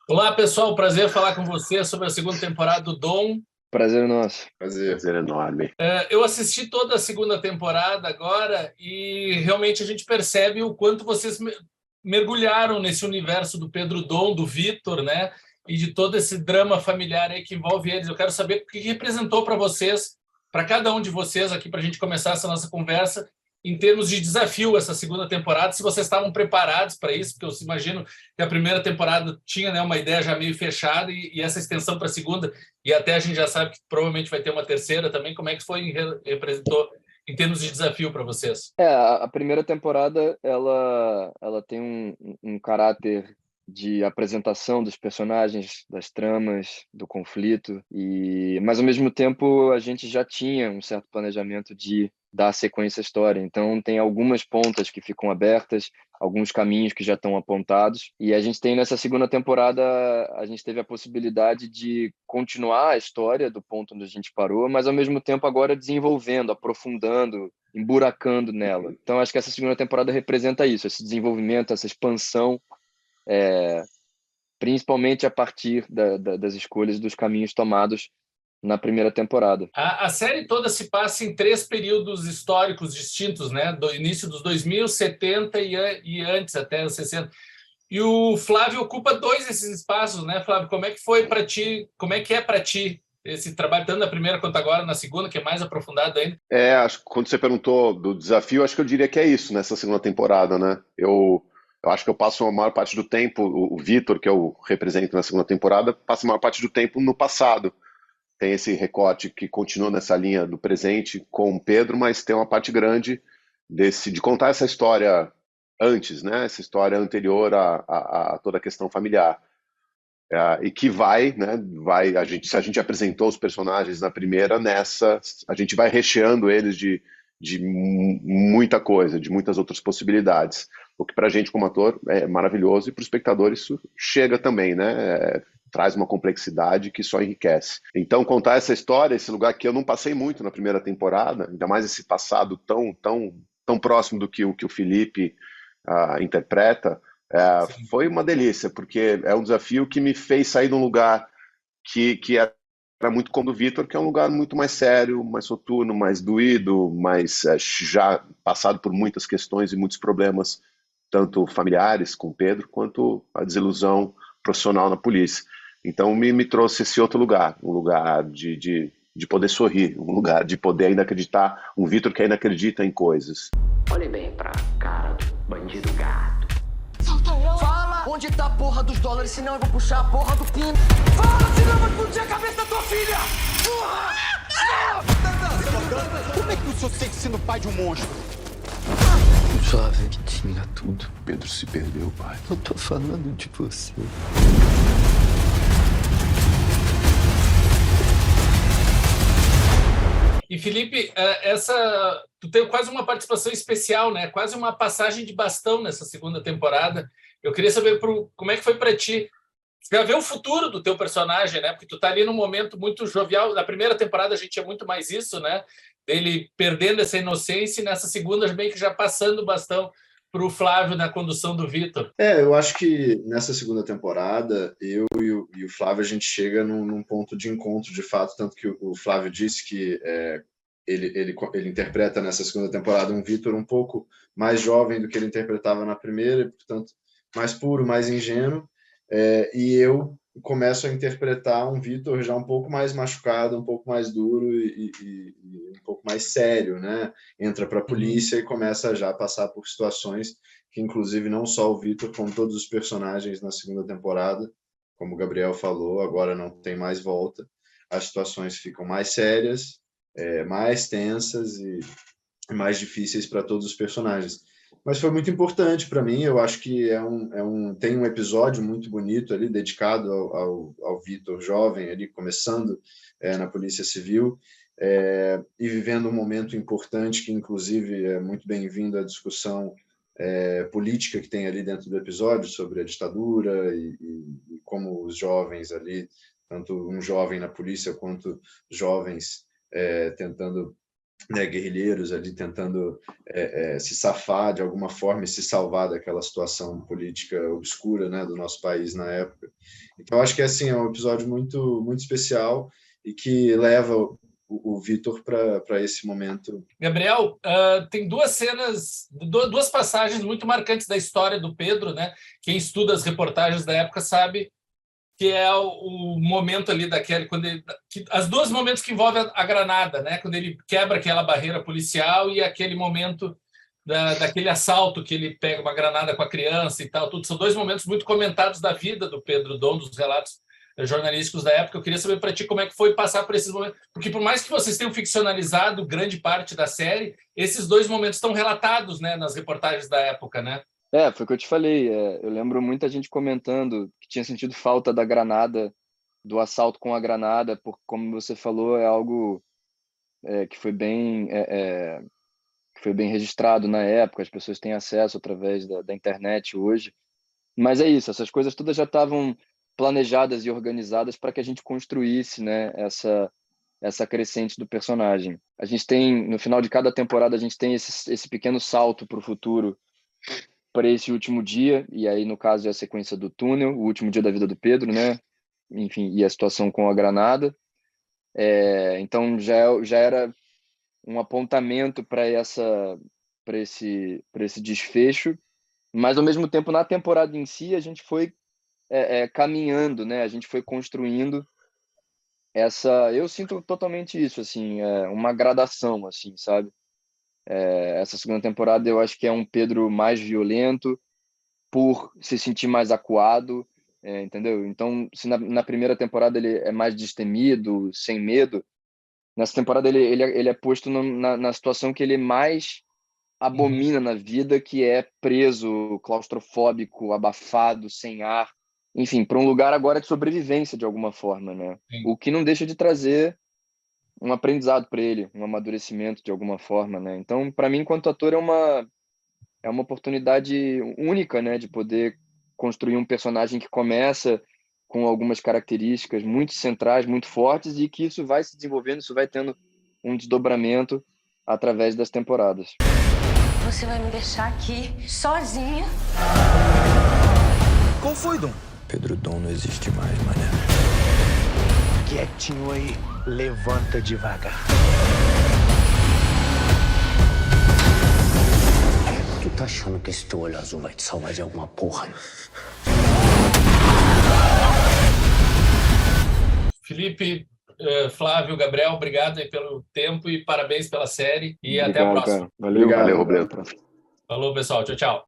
Olá, pessoal. Prazer falar com você sobre a segunda temporada do Dom. Prazer nosso. Prazer enorme. Eu assisti toda a segunda temporada agora e realmente a gente percebe o quanto vocês mergulharam nesse universo do Pedro Dom, do Vitor, né? E de todo esse drama familiar aí que envolve eles. Eu quero saber o que representou para vocês, para cada um de vocês aqui, para a gente começar essa nossa conversa, em termos de desafio essa segunda temporada, se vocês estavam preparados para isso, porque eu imagino que a primeira temporada tinha, né, uma ideia já meio fechada e essa extensão para a segunda, e até a gente já sabe que provavelmente vai ter uma terceira também. Como é que foi, representou em termos de desafio para vocês? A primeira temporada, ela tem um caráter de apresentação dos personagens, das tramas, do conflito, mas ao mesmo tempo a gente já tinha um certo planejamento de dar sequência à história. Então tem algumas pontas que ficam abertas, alguns caminhos que já estão apontados, e a gente tem nessa segunda temporada, a gente teve a possibilidade de continuar a história do ponto onde a gente parou, mas ao mesmo tempo agora desenvolvendo, aprofundando, emburacando nela. Então acho que essa segunda temporada representa isso, esse desenvolvimento, essa expansão, principalmente a partir das escolhas dos caminhos tomados na primeira temporada. A série toda se passa em três períodos históricos distintos, né? Do início dos 2000, 70 e antes, até os 60. E o Flávio ocupa dois desses espaços, né, Flávio? Como é que foi para ti? Como é que é para ti esse trabalho, tanto na primeira quanto agora na segunda, que é mais aprofundado ainda? Acho que quando você perguntou do desafio, acho que eu diria que é isso nessa segunda temporada, né? Eu acho que eu passo a maior parte do tempo, o Vitor, que eu represento na segunda temporada, passa a maior parte do tempo no passado. Tem esse recorte que continua nessa linha do presente com o Pedro, mas tem uma parte grande de contar essa história antes, né? Essa história anterior a toda a questão familiar. E que né, se a gente apresentou os personagens na primeira, nessa, a gente vai recheando eles de muita coisa, de muitas outras possibilidades. O que pra gente como ator é maravilhoso e pro espectador isso chega também, né? Traz uma complexidade que só enriquece. Então contar essa história, esse lugar que eu não passei muito na primeira temporada, ainda mais esse passado tão próximo do que o Felipe interpreta, foi uma delícia, porque é um desafio que me fez sair de um lugar que era muito como o Vitor, que é um lugar muito mais sério, mais soturno, mais doído, mais já passado por muitas questões e muitos problemas, tanto familiares com o Pedro, quanto a desilusão profissional na polícia. Então me trouxe esse outro lugar, um lugar de poder sorrir, um lugar de poder ainda acreditar, um Vitor que ainda acredita em coisas. Olhe bem pra cara do bandido gato. Solta ela! Fala onde tá a porra dos dólares, senão eu vou puxar a porra do pino. Fala, senão eu vou explodir a cabeça da tua filha! Porra! Como é que o senhor se sente sendo pai de um monstro? O jovem que tinha tudo. Pedro se perdeu, pai. Eu tô falando de você. E Felipe, tu tem quase uma participação especial, né? Quase uma passagem de bastão nessa segunda temporada. Eu queria saber como é que foi para ti já ver o futuro do teu personagem, né? Porque tu tá ali num momento muito jovial. Na primeira temporada a gente tinha muito mais isso, né? Dele perdendo essa inocência e nessa segunda meio que já passando o bastão para o Flávio na condução do Vitor. Eu acho que nessa segunda temporada, eu e o Flávio, a gente chega num ponto de encontro, de fato, tanto que o Flávio disse que ele interpreta nessa segunda temporada um Vitor um pouco mais jovem do que ele interpretava na primeira, e, portanto, mais puro, mais ingênuo, e eu começo a interpretar um Vitor já um pouco mais machucado, um pouco mais duro e um pouco mais sério, né? Entra para a polícia e começa já a passar por situações que, inclusive, não só o Vitor, como todos os personagens na segunda temporada, como o Gabriel falou, agora não tem mais volta, as situações ficam mais sérias, mais tensas e mais difíceis para todos os personagens. Mas foi muito importante para mim. Eu acho que tem um episódio muito bonito ali dedicado ao Vitor jovem, ali começando na Polícia Civil, e vivendo um momento importante que, inclusive, é muito bem-vindo à discussão política que tem ali dentro do episódio sobre a ditadura e como os jovens ali, tanto um jovem na polícia quanto jovens tentando né, guerrilheiros ali tentando se safar de alguma forma e se salvar daquela situação política obscura, né, do nosso país na época. Então, acho que assim, é um episódio muito, muito especial e que leva o Vitor para esse momento. Gabriel, tem duas cenas, duas passagens muito marcantes da história do Pedro, né? Quem estuda as reportagens da época sabe que é o momento ali daquele, quando as dois momentos que envolvem a granada, né? Quando ele quebra aquela barreira policial e aquele momento daquele assalto que ele pega uma granada com a criança e tal, tudo. São dois momentos muito comentados da vida do Pedro Dom, dos relatos jornalísticos da época. Eu queria saber para ti como é que foi passar por esses momentos, porque por mais que vocês tenham ficcionalizado grande parte da série, esses dois momentos estão relatados, né, nas reportagens da época, né? Foi o que eu te falei. Eu lembro muita gente comentando que tinha sentido falta da granada, do assalto com a granada, porque, como você falou, é algo que foi bem registrado na época. As pessoas têm acesso através da internet hoje. Mas é isso, essas coisas todas já estavam planejadas e organizadas para que a gente construísse, né, essa crescente do personagem. A gente tem, no final de cada temporada, a gente tem esse pequeno salto para o futuro, para esse último dia, e aí, no caso, é a sequência do túnel, o último dia da vida do Pedro, né? Enfim, e a situação com a granada. Então, já era um apontamento para esse desfecho, mas, ao mesmo tempo, na temporada em si, a gente foi caminhando, né? A gente foi construindo eu sinto totalmente isso, assim, uma gradação, assim, sabe? Essa segunda temporada eu acho que é um Pedro mais violento por se sentir mais acuado, entendeu? Então, se na primeira temporada ele é mais destemido, sem medo, nessa temporada ele é posto na situação que ele mais abomina na vida, que é preso, claustrofóbico, abafado, sem ar, enfim, para um lugar agora de sobrevivência de alguma forma, né? Sim. O que não deixa de trazer um aprendizado para ele, um amadurecimento de alguma forma, né? Então, para mim, enquanto ator, é uma oportunidade única, né, de poder construir um personagem que começa com algumas características muito centrais, muito fortes, e que isso vai se desenvolvendo, isso vai tendo um desdobramento através das temporadas. Você vai me deixar aqui sozinha? Qual foi, Dom? Pedro Dom não existe mais, mané. Quietinho aí. Levanta devagar. Tu tá achando que esse teu olho azul vai te salvar de alguma porra? Felipe, Flávio, Gabriel, obrigado aí pelo tempo e parabéns pela série. E Obrigado, até a próxima. Cara. Valeu, Valeu, Robledo. Falou, pessoal. Tchau, tchau.